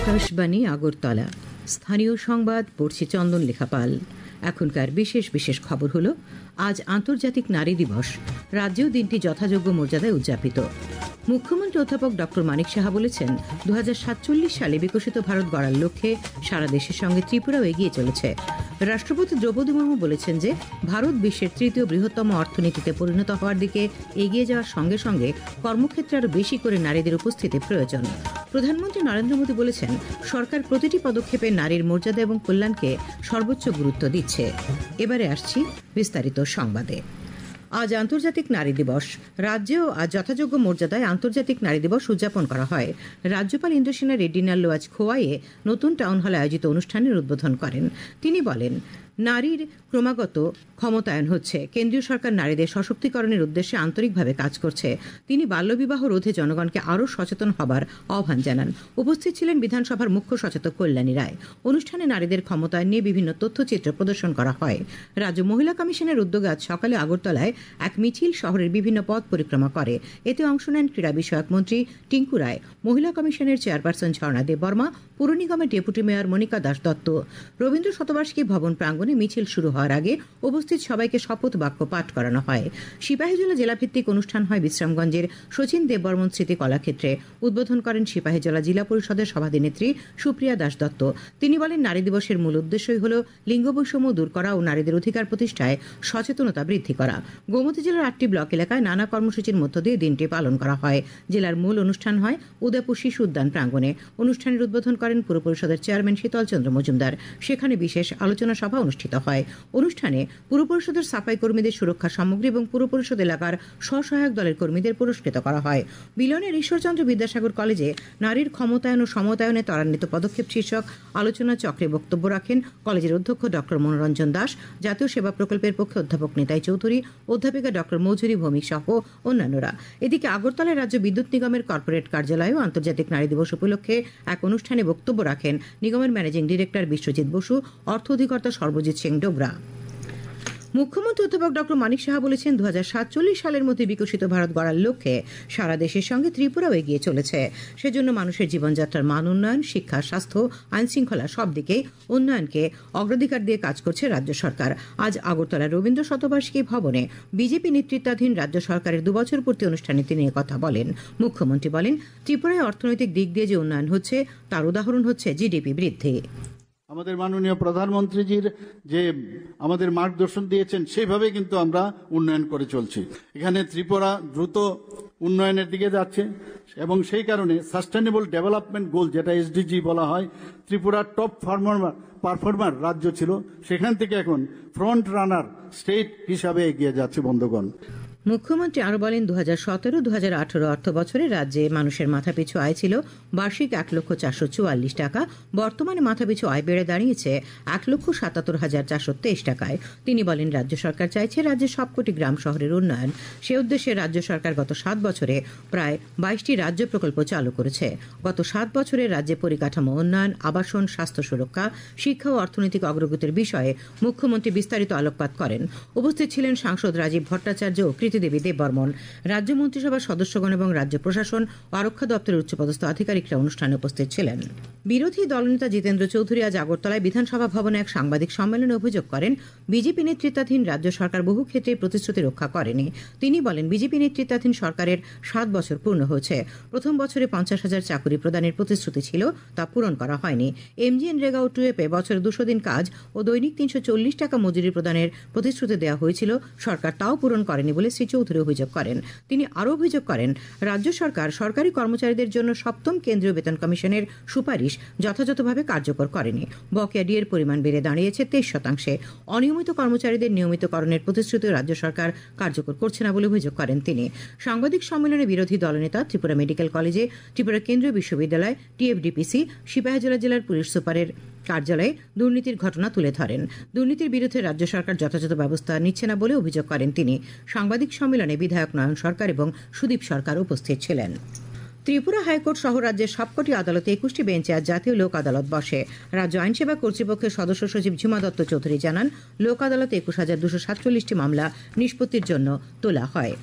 আকাশবাণী আগরতলা। স্থানীয় সংবাদ পড়ছি চন্দন লেখাপাল। এখনকার বিশেষ খবর হলো, আজ আন্তর্জাতিক নারী দিবস। রাজ্যেও দিনটি যথাযোগ্য মর্যাদায় উদযাপিত। মুখ্যমন্ত্রী অধ্যাপক ডক্টর মানিক সাহা বলেছেন, 2047 সালে বিকশিত ভারত গড়ার লক্ষ্যে সারা দেশের সঙ্গে ত্রিপুরাও এগিয়ে চলেছে। রাষ্ট্রপতি দ্রৌপদী মুর্মু বলেছেন যে, ভারত বিশ্বের তৃতীয় বৃহত্তম অর্থনীতিতে পরিণত হওয়ার দিকে এগিয়ে যাওয়ার সঙ্গে সঙ্গে কর্মক্ষেত্রে আরও বেশি করে নারীদের উপস্থিতি প্রয়োজন। প্রধানমন্ত্রী নরেন্দ্র মোদী বলেছেন, সরকার প্রতিটি পদক্ষেপে নারীর মর্যাদা এবং কল্যাণকে সর্বোচ্চ গুরুত্ব দিচ্ছে। এবারে আসছি বিস্তারিত সংবাদে। আজ আন্তর্জাতিক নারী দিবস। রাজ্যেও আজ যথাযোগ্য মর্যাদায় আন্তর্জাতিক নারী দিবস উদযাপন করা হয়। রাজ্যপাল ইন্দ্রসেনা রেড্ডি নাল্লু আজ খোয়াইয়ে নতুন টাউন হলে আয়োজিত অনুষ্ঠানের উদ্বোধন করেন। তিনি বলেন, নারীর ক্রমাগত ক্ষমতায়ন হচ্ছে। কেন্দ্রীয় সরকার নারীদের সশক্তিকরণের উদ্দেশ্যে আন্তরিকভাবে কাজ করছে। তিনি বাল্যবিবাহ রোধে জনগণকে আরও সচেতন হবার আহ্বান জানান। উপস্থিত ছিলেন বিধানসভার মুখ্য সচেতক কল্যাণী রায়। অনুষ্ঠানে নারীদের ক্ষমতায়ন নিয়ে বিভিন্ন তথ্যচিত্র প্রদর্শন করা হয়। রাজ্য মহিলা কমিশনের উদ্যোগে আজ সকালে আগরতলায় এক মিছিল শহরের বিভিন্ন পথ পরিক্রমা করে। এতে অংশ নেন ক্রীড়া বিষয়ক মন্ত্রী টিঙ্কু রায়, মহিলা কমিশনের চেয়ারপারসন ঝর্ণা দেববর্মা, পুর নিগমের ডেপুটি মেয়র মনিকা দাস দত্ত। রবীন্দ্র শতবার্ষিকী ভবন প্রাঙ্গণে মিছিল শুরু হওয়ার আগে উপস্থিত সবাইকে শপথ বাক্য পাঠ করানো হয়। সিপাহীজলা জেলাভিত্তিক অনুষ্ঠান হয় বিশ্রামগঞ্জের শচীন দেববর্মন স্মৃতি কলাক্ষেত্রে। উদ্বোধন করেন সিপাহীজলা জেলা পরিষদের সভাধিনেত্রী সুপ্রিয়া দাস দত্ত। তিনি বলেন, নারী দিবসের মূল উদ্দেশ্যই হল লিঙ্গ বৈষম্য দূর করা ও নারীদের অধিকার প্রতিষ্ঠায় সচেতনতা বৃদ্ধি করা। গোমতী জেলার 8টি ব্লক এলাকায় নানা কর্মসূচির মধ্য দিয়ে দিনটি পালন করা হয়। জেলার মূল অনুষ্ঠান হয় উদয়পুর শিশু উদ্যান প্রাঙ্গণে। অনুষ্ঠানের উদ্বোধন করেন পুর পরিষদের চেয়ারম্যান শীতল চন্দ্র মজুমদার। সেখানে বিশেষ আলোচনা সভা অনুষ্ঠিত হয়। অনুষ্ঠানে পুর পরিষদের সাফাই কর্মীদের সুরক্ষা সামগ্রী এবং পুর পরিষদ এলাকার স্বসহায়ক দলের কর্মীদের পুরস্কৃত করা হয়। বিলনের ঈশ্বরচন্দ্র বিদ্যাসাগর কলেজে নারীর ক্ষমতায়ন ও সমতায়নে ত্বরান্বিত পদক্ষেপ শীর্ষক আলোচনা চক্রে বক্তব্য রাখেন কলেজের অধ্যক্ষ ডক্টর মনোরঞ্জন দাস, জাতীয় সেবা প্রকল্পের পক্ষে অধ্যাপক নিতাই চৌধুরী, অধ্যাপিকা ডক্টর মৌজুরি ভৌমিক সহ অন্যান্যরা। এদিকে আগরতলায় রাজ্য বিদ্যুৎ নিগমের কর্পোরেট কার্যালয়েও আন্তর্জাতিক নারী দিবস উপলক্ষে এক অনুষ্ঠানে বক্তব্য রাখেন নিগমের ম্যানেজিং ডিরেক্টর বিশ্বজিৎ বসু, অর্থ অধিকর্তা সর্বজিৎ সিং ডোগরা। মুখ্যমন্ত্রী অধ্যাপক ডক্টর মানিক সাহা বলেছেন, 2047 সালের মধ্যে বিকশিত ভারত গড়ার লক্ষ্যে সারা দেশের সঙ্গে ত্রিপুরাও এগিয়ে চলেছে। সেজন্য মানুষের জীবনযাত্রার মান উন্নয়ন, শিক্ষা, স্বাস্থ্য, আইন শৃঙ্খলা সব দিকেই উন্নয়নকে অগ্রাধিকার দিয়ে কাজ করছে রাজ্য সরকার। আজ আগরতলা রবীন্দ্র শতবার্ষিকী ভবনে বিজেপি নেতৃত্বাধীন রাজ্য সরকারের 2 বছর পূর্তি অনুষ্ঠানে তিনি কথা বলেন। মুখ্যমন্ত্রী বলেন, ত্রিপুরায় অর্থনৈতিক দিক দিয়ে যে উন্নয়ন হচ্ছে তার উদাহরণ হচ্ছে জিডিপি বৃদ্ধি। আমাদের মাননীয় প্রধানমন্ত্রীজির যে আমাদের মার্গদর্শন দিয়েছেন সেইভাবে কিন্তু আমরা উন্নয়ন করে চলছি। এখানে ত্রিপুরা দ্রুত উন্নয়নের দিকে যাচ্ছে এবং সেই কারণে সাস্টেনেবল ডেভেলপমেন্ট গোল, যেটা এসডিজি বলা হয়, ত্রিপুরা টপ পারফর্মার রাজ্য ছিল, সেখান থেকে এখন ফ্রন্ট রানার স্টেট হিসাবে এগিয়ে যাচ্ছে বন্ধুগণ। মুখ্যমন্ত্রী আরো বলেন, 2017-2018 অর্থ বছরে রাজ্যে মানুষের মাথাপিছু আয় ছিল বার্ষিক 1,444 টাকা। বর্তমানে মাথাপিছু আয় বেড়ে দাঁড়িয়েছে 1,77,423 টাকায়। তিনি বলেন, রাজ্য সরকার চাইছে রাজ্যের সবকটি গ্রাম শহরের উন্নয়ন। সে উদ্দেশ্যে রাজ্য সরকার গত 7 বছরে প্রায় 22টি রাজ্য প্রকল্প চালু করেছে। গত 7 বছরে রাজ্যে পরিকাঠামো উন্নয়ন, আবাসন, স্বাস্থ্য সুরক্ষা, শিক্ষা ও অর্থনৈতিক অগ্রগতির বিষয়ে মুখ্যমন্ত্রী বিস্তারিত আলোকপাত করেন। উপস্থিত ছিলেন সাংসদ রাজীব ভট্টাচার্য ও দেবী দেববর্মন। রাজ্য মন্ত্রিসভার সদস্যগণ এবং রাজ্য প্রশাসন আরক্ষা দপ্তরের উচ্চপদস্থ আধিকারিকরা অনুষ্ঠানে উপস্থিত ছিলেন। বিরোধী দলনেতা জিতেন্দ্র চৌধুরী আজ আগরতলায় বিধানসভা ভবনে এক সাংবাদিক সম্মেলনে অভিযোগ করেন, বিজেপি নেতৃত্বাধীন রাজ্য সরকার বহু ক্ষেত্রে প্রতিশ্রুতি রক্ষা করেনি। তিনি বলেন, বিজেপি নেতৃত্বাধীন সরকারের 7 বছর পূর্ণ হয়েছে। প্রথম বছরে 50,000 চাকুরি প্রদানের প্রতিশ্রুতি ছিল, তা পূরণ করা হয়নি। এমজিএনরেগা ও টুয়েপে বছরে 200 দিন কাজ ও দৈনিক 340 টাকা মজুরি প্রদানের প্রতিশ্রুতি দেওয়া হয়েছিল, সরকার তাও পূরণ করেনি বলে শ্রী চৌধুরী অভিযোগ করেন। তিনি আরও অভিযোগ করেন, রাজ্য সরকার সরকারি কর্মচারীদের জন্য 7ম কেন্দ্রীয় বেতন কমিশনের সুপারিশ যথাযথভাবে কার্যকর করেনি। বকেয়া ডিএর পরিমাণ বেড়ে দাঁড়িয়েছে 23%। অনিয়মিত কর্মচারীদের নিয়মিতকরণের প্রতিশ্রুতি রাজ্য সরকার কার্যকর করছে না বলে অভিযোগ করেন তিনি। সাংবাদিক সম্মেলনে বিরোধী দলনেতা ত্রিপুরা মেডিকেল কলেজে, ত্রিপুরা কেন্দ্রীয় বিশ্ববিদ্যালয়, টিএফডিপিসি, সিপাহীজলা জেলার পুলিশ সুপারের কার্যালয়ে দুর্নীতির ঘটনা তুলে ধরেন। দুর্নীতির বিরুদ্ধে রাজ্য সরকার যথাযথ ব্যবস্থা নিচ্ছে না বলে অভিযোগ করেন তিনি। সাংবাদিক সম্মেলনে বিধায়ক নয়ন সরকার এবং সুদীপ সরকার উপস্থিত ছিলেন। ত্রিপুরা হাইকোর্ট সহ রাজ্যের সবকটি আদালতে 21টি বেঞ্চে আজ জাতীয় লোক আদালত বসে। রাজ্য আইনসেবা কর্তৃপক্ষের সদস্য সচিব ঝুমা দত্ত চৌধুরী জানান, লোক আদালতে 21,247টি মামলা নিষ্পত্তির জন্য তোলা হয়।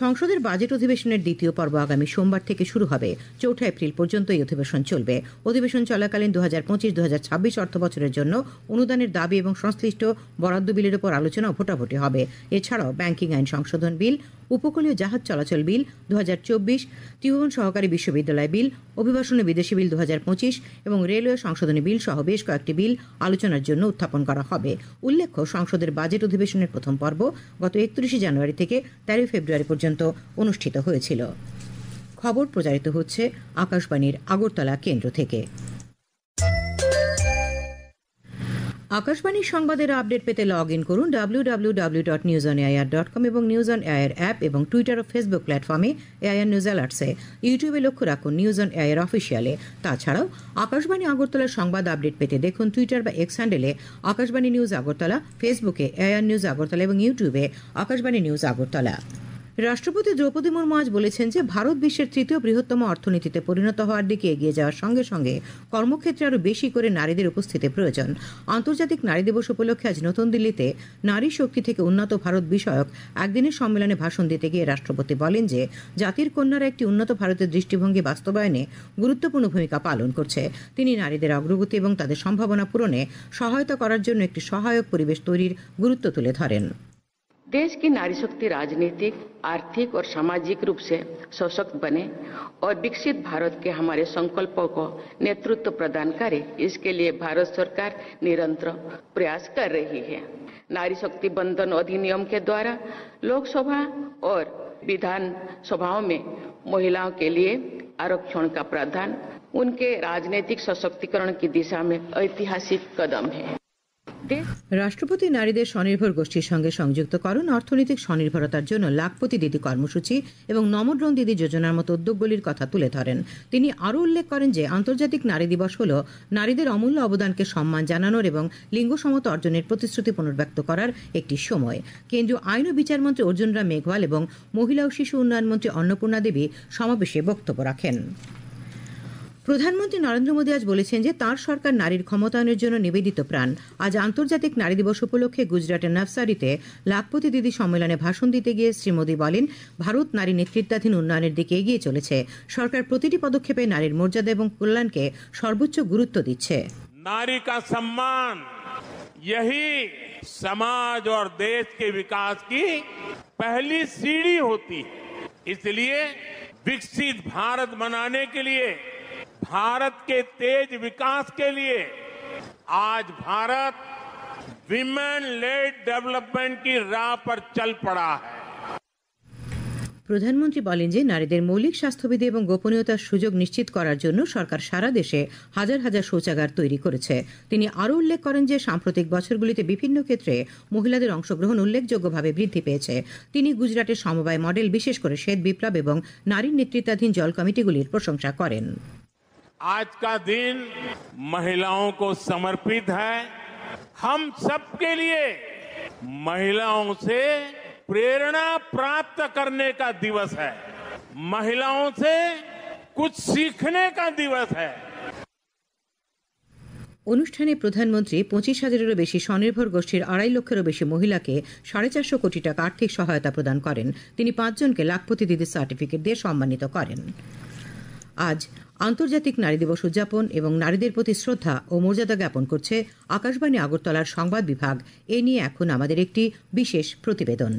সংসদের বাজেট অধিবেশনের দ্বিতীয় পর্ব আগামী সোমবার থেকে শুরু হবে। 4 এপ্রিল পর্যন্ত এই অধিবেশন চলবে। অধিবেশন চলাকালীন 2025-2026 অর্থ বছরের জন্য অনুদানের দাবি এবং সংশ্লিষ্ট বরাদ্দ বিলের উপর আলোচনা ও ভোটাভুটি হবে। এছাড়াও ব্যাংকিং আইন সংশোধন বিল, উপকূলীয় জাহাজ চলাচল বিল 2024, ত্রিভুবন সহকারী বিশ্ববিদ্যালয় বিল, অভিবাসনে বিদেশি বিল 2025 এবং রেলওয়ে সংশোধনী বিল সহ বেশ কয়েকটি বিল আলোচনার জন্য উত্থাপন করা হবে। উল্লেখ্য, সংসদের বাজেট অধিবেশনের প্রথম পর্ব গত 31 জানুয়ারি থেকে 13 ফেব্রুয়ারি পর্যন্ত অনুষ্ঠিত হয়েছিল। খবর প্রচারিত হচ্ছে আকাশবাণীর আগরতলা কেন্দ্র থেকে। আকাশবাণীর সংবাদের আপডেট পেতে লগ ইন করুন www.newsonair.com এবং নিউজ অন এয়ার অ্যাপ এবং টুইটার ও ফেসবুক প্ল্যাটফর্মে এআইআর নিউজ অ্যালার্টসে। ইউটিউবে লক্ষ্য রাখুন নিউজ অন এয়ার অফিসিয়ালে। তাছাড়াও আকাশবাণী আগরতলার সংবাদ আপডেট পেতে দেখুন টুইটার বা এক্স হ্যান্ডেলে আকাশবাণী নিউজ আগরতলা, ফেসবুকে এআইআর নিউজ আগরতলা এবং ইউটিউবে আকাশবাণী নিউজ আগরতলা। রাষ্ট্রপতি দ্রৌপদী মুর্মু আজ বলেছেন যে ভারত বিশ্বের তৃতীয় বৃহত্তম অর্থনীতিতে পরিণত হওয়ার দিকে এগিয়ে যাওয়ার সঙ্গে সঙ্গে কর্মক্ষেত্রে আরও বেশি করে নারীদের উপস্থিতি প্রয়োজন। আন্তর্জাতিক নারী দিবস উপলক্ষে আজ নতুন দিল্লিতে নারী শক্তি থেকে উন্নত ভারত বিষয়ক একদিনের সম্মেলনে ভাষণ দিতে গিয়ে রাষ্ট্রপতি বলেন যে জাতির কন্যারা একটি উন্নত ভারতের দৃষ্টিভঙ্গি বাস্তবায়নে গুরুত্বপূর্ণ ভূমিকা পালন করছে। তিনি নারীদের অগ্রগতি এবং তাদের সম্ভাবনা পূরণে সহায়তা করার জন্য একটি সহায়ক পরিবেশ তৈরির গুরুত্ব তুলে ধরেন। देश की नारी शक्ति राजनीतिक, आर्थिक और सामाजिक रूप से सशक्त बने और विकसित भारत के हमारे संकल्पों को नेतृत्व प्रदान करे, इसके लिए भारत सरकार निरंतर प्रयास कर रही है। नारी शक्ति बंधन अधिनियम के द्वारा लोकसभा और विधान सभाओं में महिलाओं के लिए आरक्षण का प्रावधान उनके राजनीतिक सशक्तिकरण की दिशा में ऐतिहासिक कदम है। রাষ্ট্রপতি নারীদের স্বনির্ভর গোষ্ঠীর সঙ্গে সংযুক্তকরণ, অর্থনৈতিক স্বনির্ভরতার জন্য লাখপতি দিদি কর্মসূচি এবং নমড্রোন দিদি যোজনার মতো উদ্যোগগুলির কথা তুলে ধরেন। তিনি আরও উল্লেখ করেন যে আন্তর্জাতিক নারী দিবস হল নারীদের অমূল্য অবদানকে সম্মান জানানোর এবং লিঙ্গ সমতা অর্জনের প্রতিশ্রুতি পুনর্ব্যক্ত করার একটি সময়। কেন্দ্রীয় আইন ও বিচারমন্ত্রী অর্জুন রাম মেঘওয়াল এবং মহিলা ও শিশু উন্নয়ন মন্ত্রী অন্নপূর্ণা দেবী সমাবেশে বক্তব্য রাখেন। প্রধানমন্ত্রী নরেন্দ্র মোদী আজ বলেছেন যে তাঁর সরকার নারীর ক্ষমতায়নের জন্য নিবেদিত প্রাণ। আজ আন্তর্জাতিক নারী দিবস উপলক্ষে গুজরাটের নভসারিতে লাখপতি দিদি সম্মেলনে ভাষণ দিতে গিয়ে শ্রী মোদী বলেন, ভারত নারী নেতৃত্বাধীন উন্নয়নের দিকে এগিয়ে চলেছে। সরকার প্রতিটি পদক্ষেপে নারীর মর্যাদা এবং কল্যাণকে সর্বোচ্চ গুরুত্ব দিচ্ছে। नारी का सम्मान यही समाज और देश के विकास की पहली सीढ़ी होती है। इसलिए विकसित भारत बनाने के लिए, भारत के तेज विकास के लिए आज भारत विमेन लेड डेवलपमेंट की राह पर चल पड़ा है। প্রধানমন্ত্রী বলেন যে নারীদের মৌলিক স্বাস্থ্যবিধি এবং গোপনীয়তার সুযোগ নিশ্চিত করার জন্য সরকার সারা দেশে হাজার হাজার শৌচাগার তৈরি করেছে। তিনি আরও উল্লেখ করেন যে সাম্প্রতিক বছরগুলিতে বিভিন্ন ক্ষেত্রে মহিলাদের অংশগ্রহণ উল্লেখযোগ্যভাবে বৃদ্ধি পেয়েছে। তিনি গুজরাটের সমবায় মডেল, বিশেষ করে শ্বেত বিপ্লব এবং নারীর নেতৃত্বাধীন জল কমিটিগুলির প্রশংসা করেন। आज का दिन महिलाओं को समर्पित है। हम सबके लिए महिलाओं से प्रेरणा प्राप्त करने का दिवस है, महिलाओं से कुछ सीखने का दिवस है। অনুষ্ঠানে প্রধানমন্ত্রী 25,000-এরও বেশি স্বনির্ভর গোষ্ঠীর 2.5 লক্ষেরও বেশি মহিলাকে 450 কোটি টাকা আর্থিক সহায়তা প্রদান করেন। তিনি 5 জনকে লাখপতি দিদির সার্টিফিকেট দিয়ে সম্মানিত করেন। আজ আন্তর্জাতিক নারী দিবস উদযাপন এবং নারীদের প্রতি শ্রদ্ধা ও মর্যাদা জ্ঞাপন করছে আকাশবাণী আগরতলার সংবাদ বিভাগ। এ নিয়ে এখন আমাদের একটি বিশেষ প্রতিবেদন।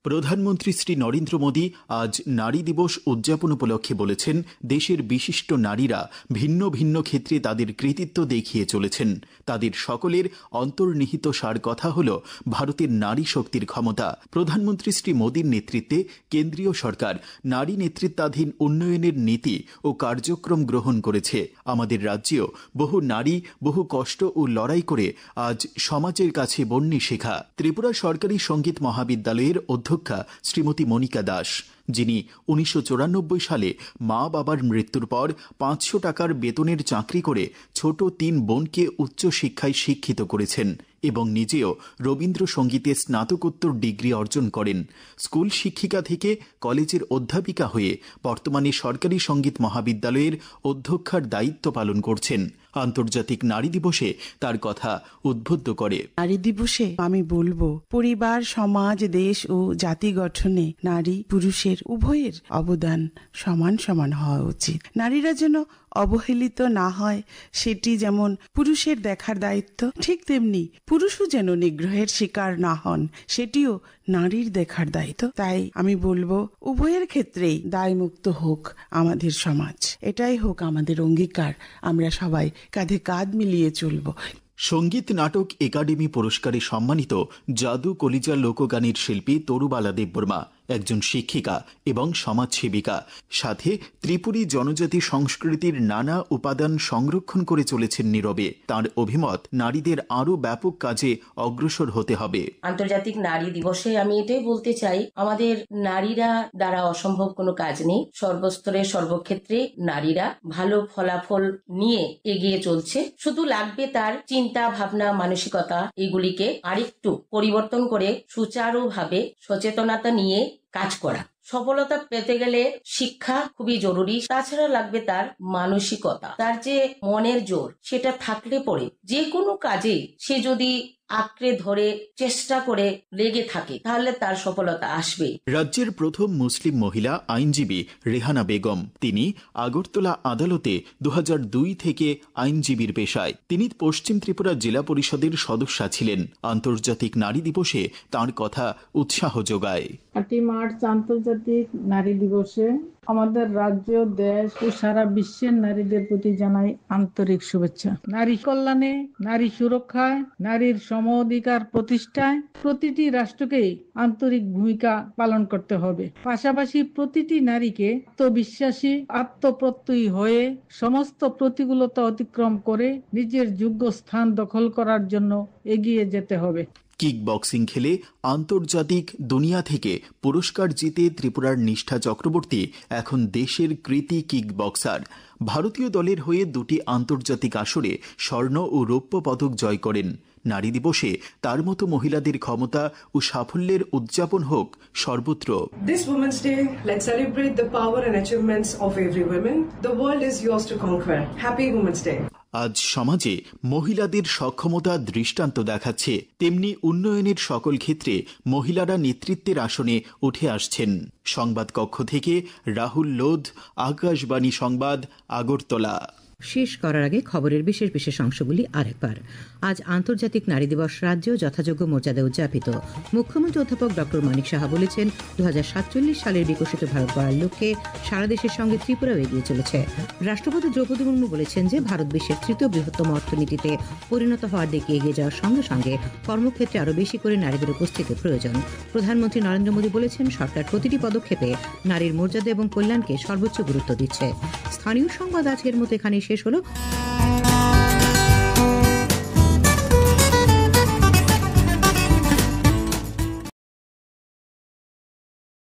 প্রধানমন্ত্রী শ্রী নরেন্দ্র মোদী আজ নারী দিবস উদযাপন উপলক্ষে বলেছেন, দেশের বিশিষ্ট নারীরা ভিন্ন ভিন্ন ক্ষেত্রে তাদের কৃতিত্ব দেখিয়ে চলেছেন। তাদের সকলের অন্তর্নিহিত সার কথা হল ভারতের নারী শক্তির ক্ষমতা। প্রধানমন্ত্রী শ্রী মোদীর নেতৃত্বে কেন্দ্রীয় সরকার নারী নেতৃত্বাধীন উন্নয়নের নীতি ও কার্যক্রম গ্রহণ করেছে। আমাদের রাজ্যেও বহু নারী বহু কষ্ট ও লড়াই করে আজ সমাজের কাছে বন্যী শেখা। ত্রিপুরা সরকারি সঙ্গীত মহাবিদ্যালয়ের অধ্যক্ষ শ্রীমতী মনিকা দাস, যিনি 1994 সালে মা বাবার মৃত্যুর পর 500 টাকার বেতনের চাকরি করে ছোট 3 বোনকে উচ্চশিক্ষায় শিক্ষিত করেছেন এবং নিজেও রবীন্দ্রসঙ্গীতে স্নাতকোত্তর ডিগ্রি অর্জন করেন। স্কুল শিক্ষিকা থেকে কলেজের অধ্যাপিকা হয়ে বর্তমানে সরকারি সঙ্গীত মহাবিদ্যালয়ের অধ্যক্ষার দায়িত্ব পালন করছেন। আন্তর্জাতিক নারী দিবসে তার কথা উদ্বুদ্ধ করে। নারী দিবসে আমি বলবো, পরিবার, সমাজ, দেশ ও জাতি গঠনে নারী পুরুষের উভয়ের অবদান সমান সমান হওয়া উচিত। নারীরা যেন অবহেলিত না হয়, সেটি যেমন পুরুষের দেখার দায়িত্ব, ঠিক তেমনি পুরুষও যেন নিগ্রহের শিকার না হন, সেটিও নারীর দেখার দায়িত্ব। তাই আমি বলবো, উভয়ের ক্ষেত্রেই দায়মুক্ত হোক আমাদের সমাজ, এটাই হোক আমাদের অঙ্গীকার। আমরা সবাই কাঁধে কাঁধ মিলিয়ে চলব। সঙ্গীত নাটক একাডেমি পুরস্কারে সম্মানিত জাদু কলিজা লোকগানের শিল্পী তরুবালা দেববর্মা একজন শিক্ষিকা এবং সমাজসেবিকা, সাথে ত্রিপুরী জনজাতি সংস্কৃতির নানা উপাদান সংরক্ষণ করে চলেছেন নীরবে। তার অভিমত, নারীদের আরো ব্যাপক কাজে অগ্রসর হতে হবে। আন্তর্জাতিক নারী দিবসে আমি এটাই বলতে চাই, আমাদের নারীরা দ্বারা অসম্ভব কোনো কাজ নেই। সর্বস্তরে সর্বক্ষেত্রে নারীরা ভালো ফলাফল নিয়ে এগিয়ে চলছে। শুধু লাগবে তার চিন্তা ভাবনা, মানসিকতা, এগুলিকে আরেকটু পরিবর্তন করে সুচারুভাবে সচেতনতা নিয়ে কাজ করা। সফলতা পেতে গেলে শিক্ষা খুবই জরুরি। তাছাড়া লাগবে তার মানসিকতা, তার যে মনের জোর, সেটা থাকলে পরে যে কোনো কাজে সে যদি আঁকড়ে ধরে চেষ্টা করে লেগে থাকে, তাহলে তার সফলতা আসবে। রাজ্যের প্রথম মুসলিম মহিলা আইনজীবী রেহানা বেগম, তিনি আগরতলা আদালতে 2002 থেকে আইনজীবীর পেশায়। তিনি পশ্চিম ত্রিপুরা জেলা পরিষদের সদস্যা ছিলেন। আন্তর্জাতিক নারী দিবসে তার কথা উৎসাহ যোগায়। 8 মার্চ আন্তর্জাতিক নারী দিবসে আমাদের রাজ্য, দেশ ও সারা বিশ্বের নারীদের প্রতি জানাই আন্তরিক শুভেচ্ছা। নারী কল্যাণে, নারী সুরক্ষায়, নারীর সম অধিকার প্রতিষ্ঠায় প্রতিটি রাষ্ট্রকেই আন্তরিক ভূমিকা পালন করতে হবে। পাশাপাশি প্রতিটি নারীকে আত্মবিশ্বাসী, আত্মপ্রত্যয়ী হয়ে সমস্ত প্রতিকূলতা অতিক্রম করে নিজের যোগ্য স্থান দখল করার জন্য এগিয়ে যেতে হবে। কিক বক্সিং খেলে আন্তর্জাতিক দুনিয়া থেকে পুরস্কার জিতে ত্রিপুরার নিষ্ঠা চক্রবর্তী এখন দেশের কৃতী কিক বক্সার। ভারতীয় দলের হয়ে 2টি আন্তর্জাতিক আসরে স্বর্ণ ও রৌপ্য পদক জয় করেন। নারী দিবসে তার মতো মহিলাদের ক্ষমতা ও সাফল্যের উদযাপন হোক সর্বত্র। This Women's Day, let's celebrate the power and achievements of every woman. The world is yours to conquer. Happy Women's Day. আজ সমাজে মহিলাদের সক্ষমতা দৃষ্টান্ত দেখাচ্ছে, তেমনি উন্নয়নের সকল ক্ষেত্রে মহিলারা নেতৃত্বের আসনে উঠে আসছেন। সংবাদ কক্ষ থেকে রাহুল লোধ, আকাশবাণী সংবাদ, আগরতলা। শেষ করার আগে খবরের বিশেষ বিশেষ অংশগুলি আরেকবার। আজ আন্তর্জাতিক নারী দিবস রাজ্যেও যথাযোগ্য মর্যাদায় উদযাপিত। মুখ্যমন্ত্রী অধ্যাপক ডক্টর মানিক সাহা বলেছেন, 2047 সালের বিকশিত ভারত গড়ার লক্ষ্যে সারা দেশের সঙ্গে ত্রিপুরাও এগিয়ে চলেছে। রাষ্ট্রপতি দ্রৌপদী মুর্মু বলেছেন যে ভারত বিশ্বের 3য় বৃহত্তম অর্থনীতিতে পরিণত হওয়ার দিকে এগিয়ে যাওয়ার সঙ্গে সঙ্গে কর্মক্ষেত্রে আরও বেশি করে নারীদের উপস্থিতি প্রয়োজন। প্রধানমন্ত্রী নরেন্দ্র মোদী বলেছেন, সরকার প্রতিটি পদক্ষেপে নারীর মর্যাদা এবং কল্যাণকে সর্বোচ্চ গুরুত্ব দিচ্ছে। স্থানীয় সংবাদ আজকের মতো এখানেই শেষ হলো।